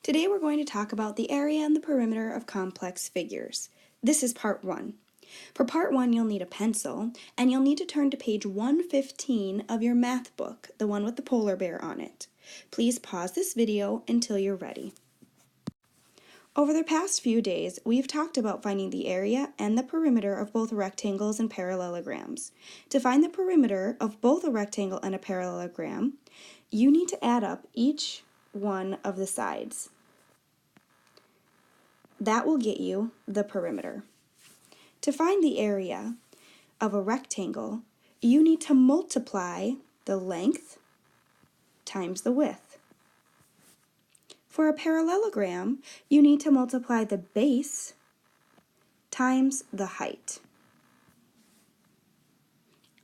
Today we're going to talk about the area and the perimeter of complex figures. This is part 1. For part 1, you'll need a pencil, and you'll need to turn to page 115 of your math book, the one with the polar bear on it. Please pause this video until you're ready. Over the past few days, we've talked about finding the area and the perimeter of both rectangles and parallelograms. To find the perimeter of both a rectangle and a parallelogram, you need to add up each one of the sides. That will get you the perimeter. To find the area of a rectangle, you need to multiply the length times the width. For a parallelogram, you need to multiply the base times the height.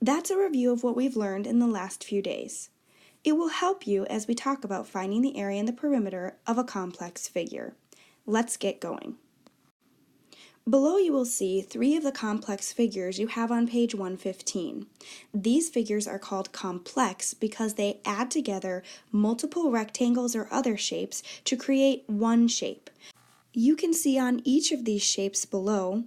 That's a review of what we've learned in the last few days. It will help you as we talk about finding the area and the perimeter of a complex figure. Let's get going. Below you will see 3 of the complex figures you have on page 115. These figures are called complex because they add together multiple rectangles or other shapes to create one shape. You can see on each of these shapes below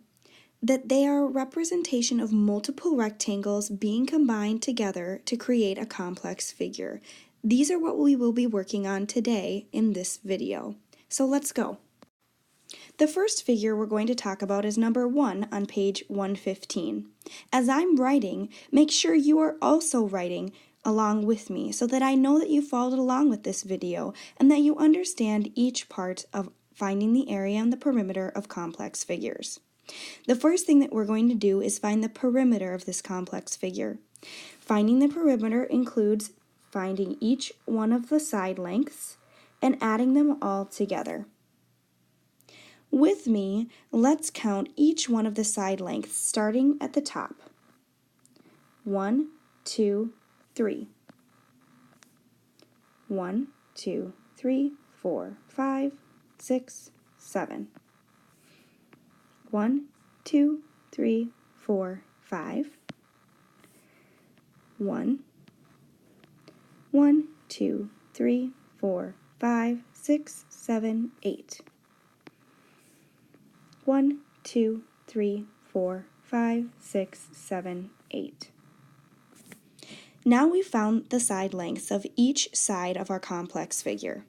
that they are a representation of multiple rectangles being combined together to create a complex figure. These are what we will be working on today in this video. So let's go. The first figure we're going to talk about is number 1 on page 115. As I'm writing, make sure you are also writing along with me so that I know that you followed along with this video and that you understand each part of finding the area and the perimeter of complex figures. The first thing that we're going to do is find the perimeter of this complex figure. Finding the perimeter includes finding each one of the side lengths and adding them all together. With me, let's count each one of the side lengths starting at the top. 1, 2, 3. 1, 2, 3, 4, 5, 6, 7. 1, 2, 3, 4, 5. 1, 1, 2, 3, 4, 5, 6, 7, 8. 1, 2, 3, 4, 5, 6, 7, 8. Now we've found the side lengths of each side of our complex figure.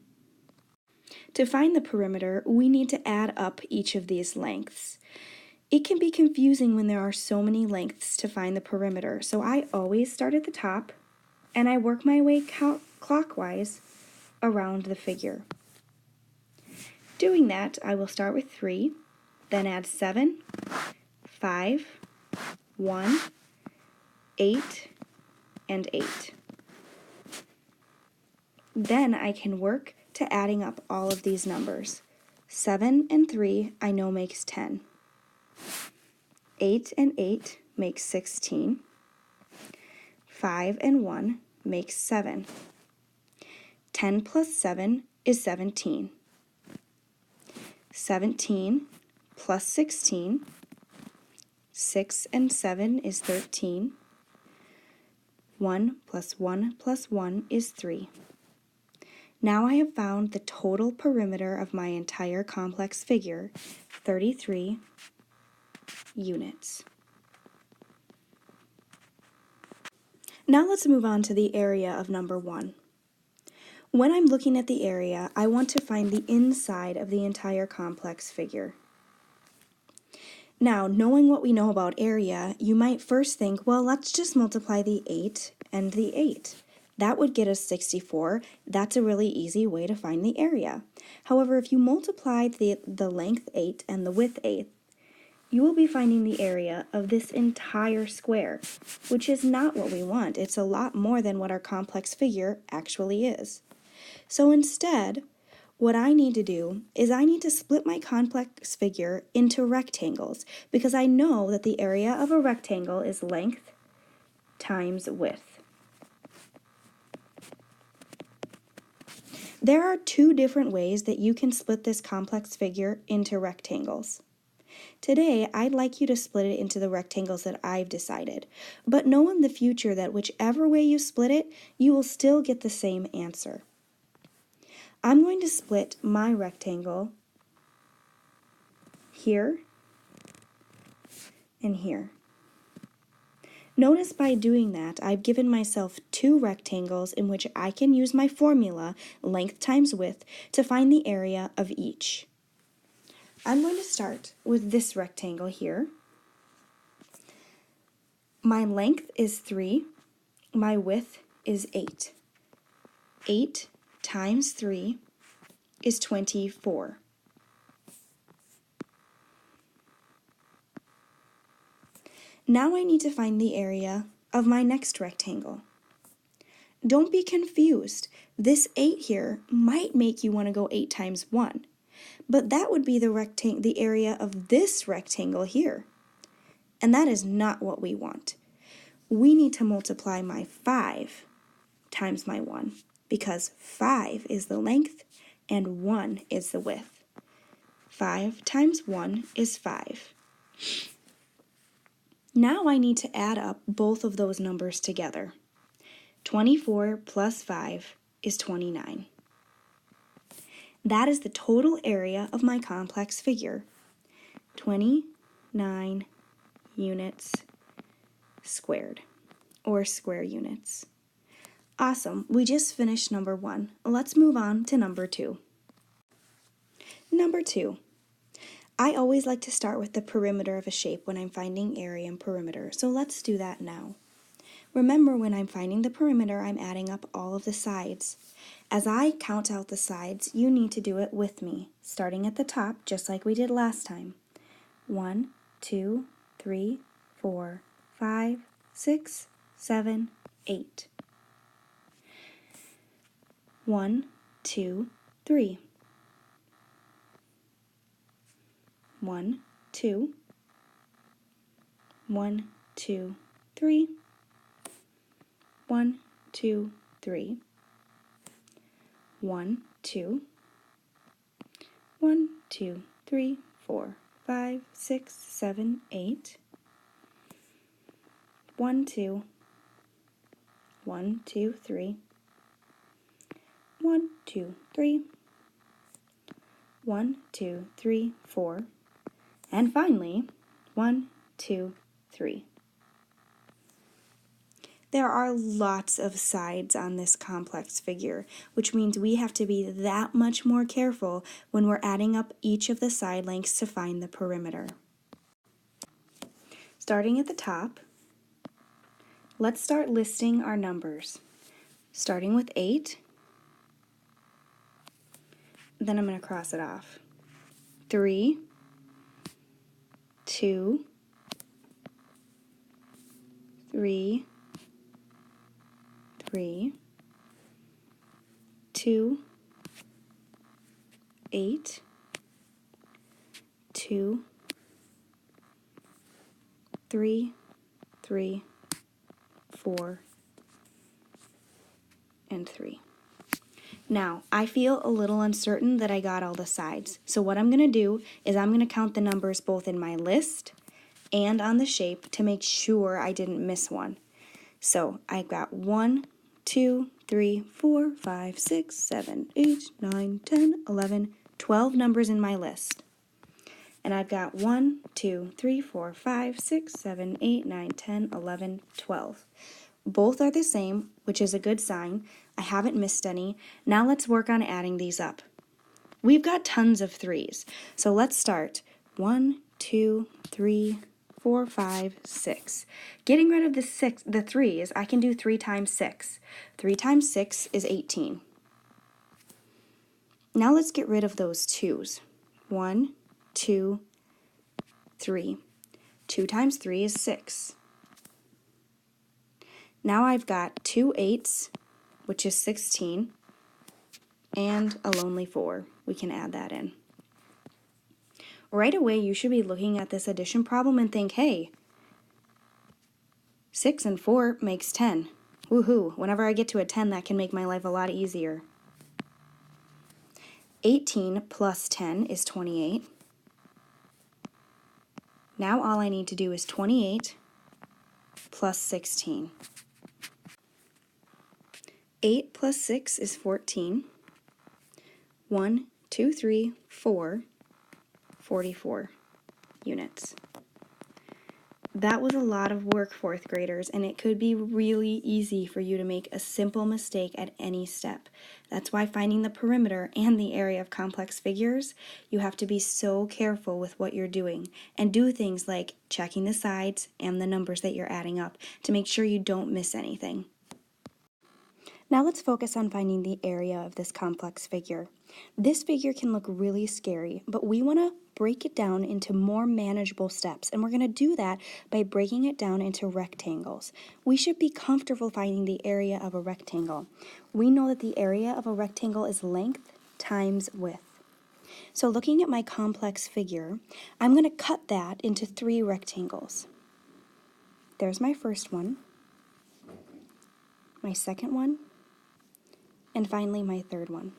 To find the perimeter, we need to add up each of these lengths. It can be confusing when there are so many lengths to find the perimeter, so I always start at the top and I work my way clockwise around the figure. Doing that, I will start with 3, then add 7, 5, 1, 8, and 8. Then I can work to adding up all of these numbers. 7 and 3 I know makes 10. 8 and 8 makes 16. 5 and 1 makes 7. 10 plus 7 is 17. 17 plus 16, 6 and 7 is 13. 1 plus 1 plus 1 is 3. Now I have found the total perimeter of my entire complex figure, 33 units. Now let's move on to the area of number 1. When I'm looking at the area, I want to find the inside of the entire complex figure. Now, knowing what we know about area, you might first think, well, let's just multiply the 8 and the 8. That would get us 64. That's a really easy way to find the area. However, if you multiply the length 8 and the width 8, you will be finding the area of this entire square, which is not what we want. It's a lot more than what our complex figure actually is. So instead, what I need to do is I need to split my complex figure into rectangles because I know that the area of a rectangle is length times width. There are 2 different ways that you can split this complex figure into rectangles. Today, I'd like you to split it into the rectangles that I've decided, but know in the future that whichever way you split it, you will still get the same answer. I'm going to split my rectangle here and here. Notice by doing that, I've given myself two rectangles in which I can use my formula, length times width, to find the area of each. I'm going to start with this rectangle here. My length is 3, my width is 8. 8 times 3 is 24. Now I need to find the area of my next rectangle. Don't be confused. This 8 here might make you want to go 8 times 1, but that would be the area of this rectangle here. And that is not what we want. We need to multiply my 5 times my 1, because 5 is the length and 1 is the width. 5 times 1 is 5. Now I need to add up both of those numbers together. 24 plus 5 is 29. That is the total area of my complex figure. 29 units squared, or square units. Awesome, we just finished number 1. Let's move on to number 2. Number 2. I always like to start with the perimeter of a shape when I'm finding area and perimeter, so let's do that now. Remember, when I'm finding the perimeter, I'm adding up all of the sides. As I count out the sides, you need to do it with me, starting at the top, just like we did last time. 1, 2, 3, 4, 5, 6, 7, 8. 1, 2, 3. 1, 2. 1, 2, 3. 1, 2, 3. 1, 2. 1, 2, 3, 4, 5, 6, 7, 8. 1, 2. 1, 2, 3. 1, 2, 3. 1, 2, 3, 4. And finally, 1, 2, 3. There are lots of sides on this complex figure, which means we have to be that much more careful when we're adding up each of the side lengths to find the perimeter. Starting at the top, let's start listing our numbers. Starting with 8, then I'm going to cross it off. 3, 2, 3, 3, 2, 8, 2, 3, 3, 4, and 3. Now, I feel a little uncertain that I got all the sides, so what I'm going to do is I'm going to count the numbers both in my list and on the shape to make sure I didn't miss one. So I've got 1, 2, 3, 4, 5, 6, 7, 8, 9, 10, 11, 12 numbers in my list. And I've got 1, 2, 3, 4, 5, 6, 7, 8, 9, 10, 11, 12. Both are the same, which is a good sign. I haven't missed any. Now let's work on adding these up. We've got tons of 3s, so let's start. 1, 2, 3, 4, 5, 6. Getting rid of the 3s, I can do 3 times 6. 3 times 6 is 18. Now let's get rid of those 2s. 1, 2, 3. 2 times 3 is 6. Now I've got 2 8s, which is 16, and a lonely 4. We can add that in. Right away, you should be looking at this addition problem and think, hey, 6 and 4 makes 10. Woohoo! Whenever I get to a 10, that can make my life a lot easier. 18 plus 10 is 28. Now all I need to do is 28 plus 16. 8 plus 6 is 14. 1, 2, 3, 4, 44 units. That was a lot of work, fourth graders, and it could be really easy for you to make a simple mistake at any step. That's why finding the perimeter and the area of complex figures, you have to be so careful with what you're doing and do things like checking the sides and the numbers that you're adding up to make sure you don't miss anything. Now let's focus on finding the area of this complex figure. This figure can look really scary, but we want to break it down into more manageable steps, and we're going to do that by breaking it down into rectangles. We should be comfortable finding the area of a rectangle. We know that the area of a rectangle is length times width. So looking at my complex figure, I'm going to cut that into 3 rectangles. There's my first one, my second one, and finally my third one.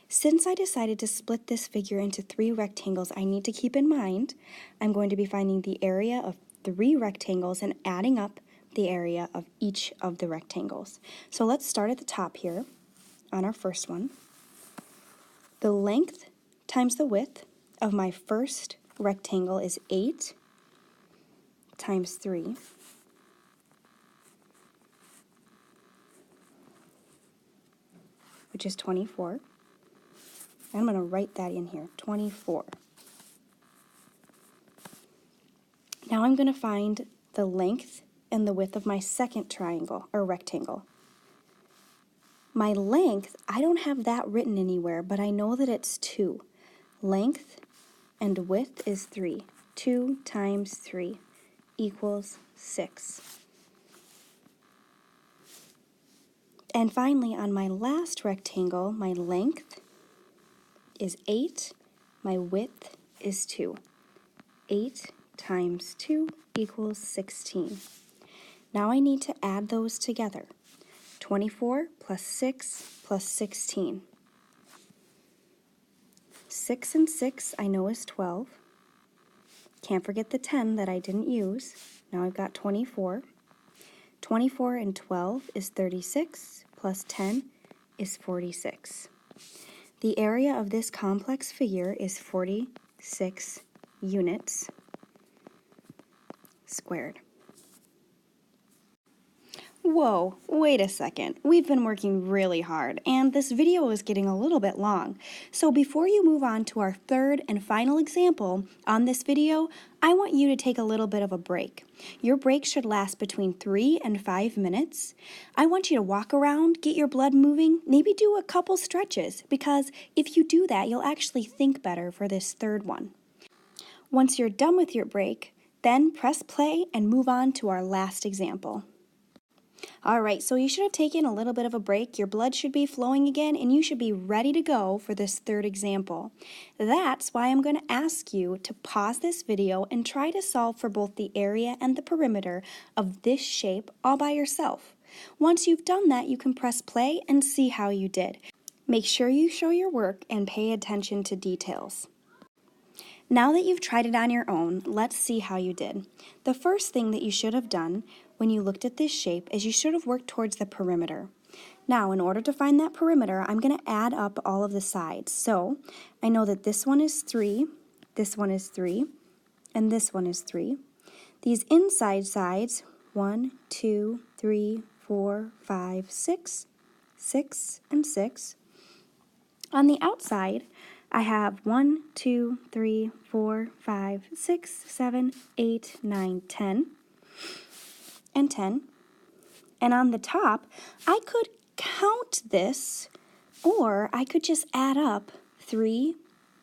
Since I decided to split this figure into 3 rectangles, I need to keep in mind I'm going to be finding the area of 3 rectangles and adding up the area of each of the rectangles. So let's start at the top here on our first one. The length times the width of my first rectangle is 8 times 3. Which is 24. I'm going to write that in here, 24. Now I'm going to find the length and the width of my second triangle, or rectangle. My length, I don't have that written anywhere, but I know that it's 2. Length and width is 3. 2 times 3 equals 6. And finally, on my last rectangle, my length is 8, my width is 2. 8 times 2 equals 16. Now I need to add those together. 24 plus 6 plus 16. 6 and 6 I know is 12. Can't forget the 10 that I didn't use. Now I've got 24. 24 and 12 is 36, plus 10 is 46. The area of this complex figure is 46 units squared. Whoa, wait a second. We've been working really hard, and this video is getting a little bit long. So before you move on to our third and final example on this video, I want you to take a little bit of a break. Your break should last between 3 and 5 minutes. I want you to walk around, get your blood moving, maybe do a couple stretches, because if you do that, you'll actually think better for this third one. Once you're done with your break, then press play and move on to our last example. All right, so you should have taken a little bit of a break. Your blood should be flowing again, and you should be ready to go for this third example. That's why I'm going to ask you to pause this video and try to solve for both the area and the perimeter of this shape all by yourself. Once you've done that, you can press play and see how you did. Make sure you show your work and pay attention to details. Now that you've tried it on your own, let's see how you did. The first thing that you should have done when you looked at this shape is you should have worked towards the perimeter. Now, in order to find that perimeter, I'm going to add up all of the sides. So, I know that this one is 3, this one is 3, and this one is 3. These inside sides, 1, 2, 3, 4, 5, 6, 6, and 6. On the outside, I have 1, 2, 3, 4, 5, 6, 7, 8, 9, 10, and 10. And on the top, I could count this, or I could just add up 3,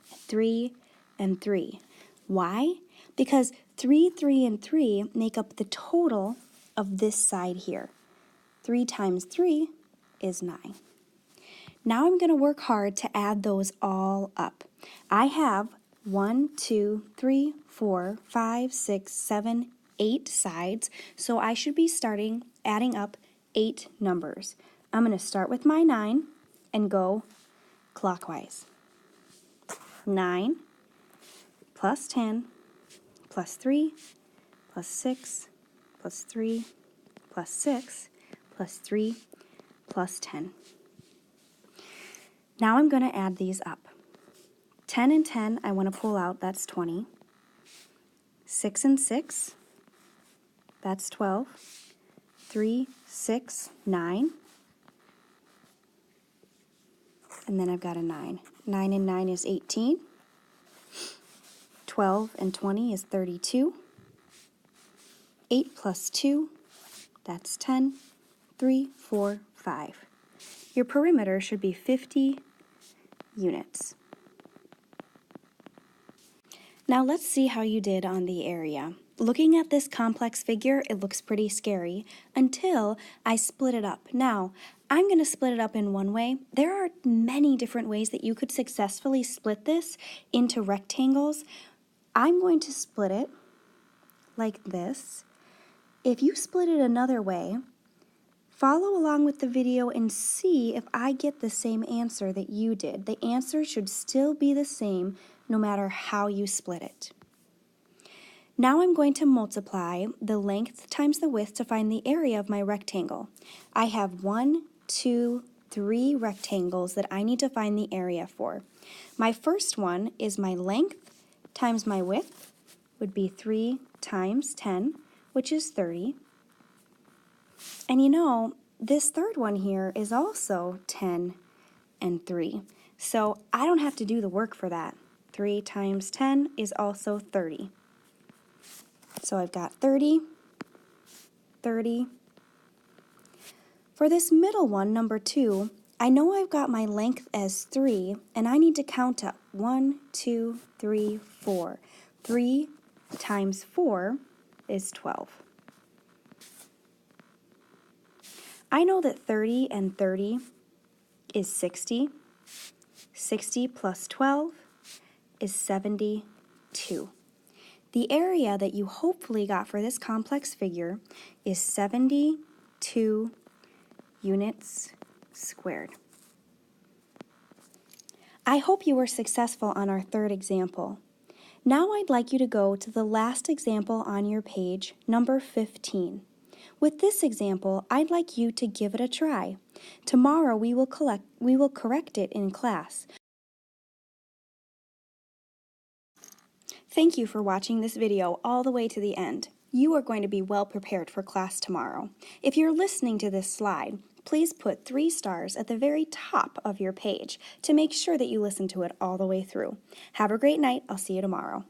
3, and 3. Why? Because 3, 3, and 3 make up the total of this side here. 3 times 3 is 9. Now I'm going to work hard to add those all up. I have 1, 2, 3, 4, 5, 6, 7, 8 sides, so I should be adding up 8 numbers. I'm going to start with my 9 and go clockwise. 9 plus 10 plus 3 plus 6 plus 3 plus 6 plus 3 plus 10. Now I'm going to add these up. 10 and 10 I want to pull out, that's 20. 6 and 6, that's 12. 3, 6, 9. And then I've got a 9. 9 and 9 is 18. 12 and 20 is 32. 8 plus 2, that's 10. 3, 4, 5. Your perimeter should be 50 units. Now let's see how you did on the area. Looking at this complex figure, it looks pretty scary until I split it up. Now, I'm going to split it up in one way. There are many different ways that you could successfully split this into rectangles. I'm going to split it like this. If you split it another way, follow along with the video and see if I get the same answer that you did. The answer should still be the same no matter how you split it. Now I'm going to multiply the length times the width to find the area of my rectangle. I have 1, 2, 3 rectangles that I need to find the area for. My first one is my length times my width would be 3 times 10, which is 30. And you know, this third one here is also 10 and 3. So I don't have to do the work for that. 3 times 10 is also 30. So I've got 30, 30. For this middle one, number 2, I know I've got my length as 3, and I need to count up. 1, 2, 3, 4. 3 times 4 is 12. I know that 30 and 30 is 60. 60 plus 12 is 72. The area that you hopefully got for this complex figure is 72 units squared. I hope you were successful on our third example. Now I'd like you to go to the last example on your page, number 15. With this example, I'd like you to give it a try. Tomorrow we will correct it in class. Thank you for watching this video all the way to the end. You are going to be well prepared for class tomorrow. If you're listening to this slide, please put 3 stars at the very top of your page to make sure that you listen to it all the way through. Have a great night. I'll see you tomorrow.